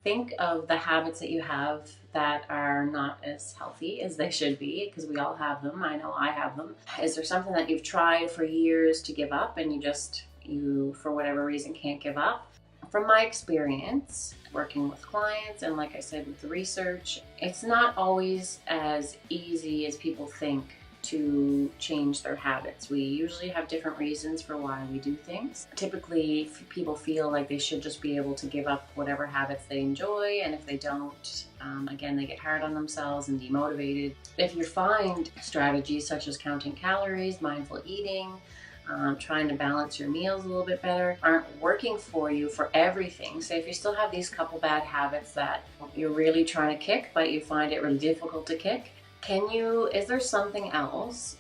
Think of the habits that you have that are not as healthy as they should be, because we all have them. I know I have them. Is there something that you've tried for years to give up and you for whatever reason can't give up? From my experience working with clients and, like I said, with the research, it's not always as easy as people think to change their habits. We usually have different reasons for why we do things. Typically, people feel like they should just be able to give up whatever habits they enjoy, and if they don't, again, they get hard on themselves and demotivated. If you find strategies such as counting calories, mindful eating, trying to balance your meals a little bit better, aren't working for you for everything. So if you still have these couple bad habits that you're really trying to kick, but you find it really difficult to kick, is there something else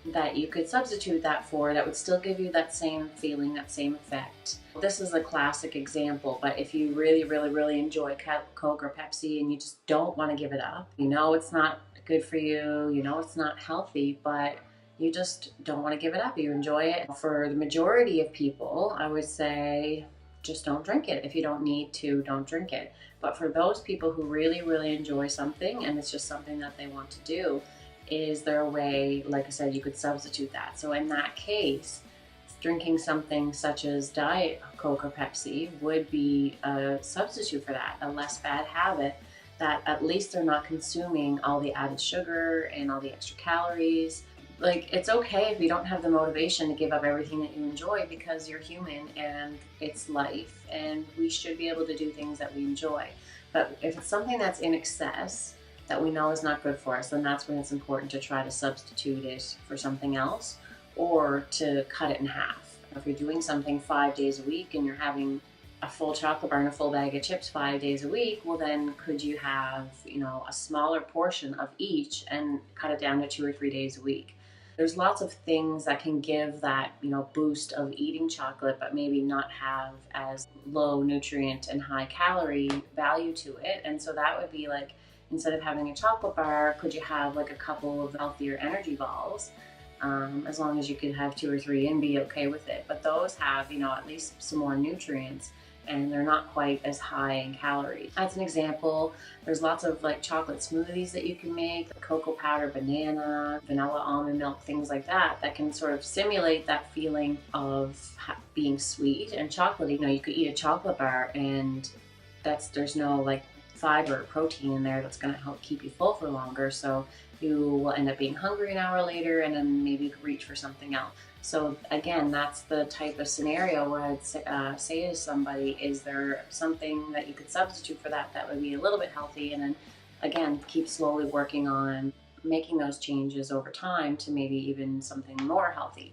that you could substitute that for that would still give you that same feeling, that same effect? This is a classic example, but if you really, really, really enjoy Coke or Pepsi and you just don't want to give it up, you know it's not good for you, you know it's not healthy, but you just don't want to give it up. You enjoy it. For the majority of people, I would say just don't drink it. If you don't need to, don't drink it. But for those people who really, really enjoy something and it's just something that they want to do, is there a way, like I said, you could substitute that? So in that case, drinking something such as Diet Coke or Pepsi would be a substitute for that, a less bad habit, that at least they're not consuming all the added sugar and all the extra calories. Like, it's okay if you don't have the motivation to give up everything that you enjoy, because you're human and it's life and we should be able to do things that we enjoy. But if it's something that's in excess that we know is not good for us, then that's when it's important to try to substitute it for something else or to cut it in half. If you're doing something 5 days a week and you're having a full chocolate bar and a full bag of chips 5 days a week, well then could you have, a smaller portion of each and cut it down to 2 or 3 days a week? There's lots of things that can give that, boost of eating chocolate, but maybe not have as low nutrient and high calorie value to it. And so that would be like, instead of having a chocolate bar, could you have like a couple of healthier energy balls? As long as you could have 2 or 3 and be okay with it. But those have, at least some more nutrients, and they're not quite as high in calories. As an example, there's lots of like chocolate smoothies that you can make, like cocoa powder, banana, vanilla almond milk, things like that, that can sort of simulate that feeling of being sweet and chocolatey. You could eat a chocolate bar and there's no like fiber or protein in there that's going to help keep you full for longer. So you will end up being hungry an hour later and then maybe reach for something else. So again, that's the type of scenario where I'd say to somebody, is there something that you could substitute for that would be a little bit healthy? And then again, keep slowly working on making those changes over time to maybe even something more healthy.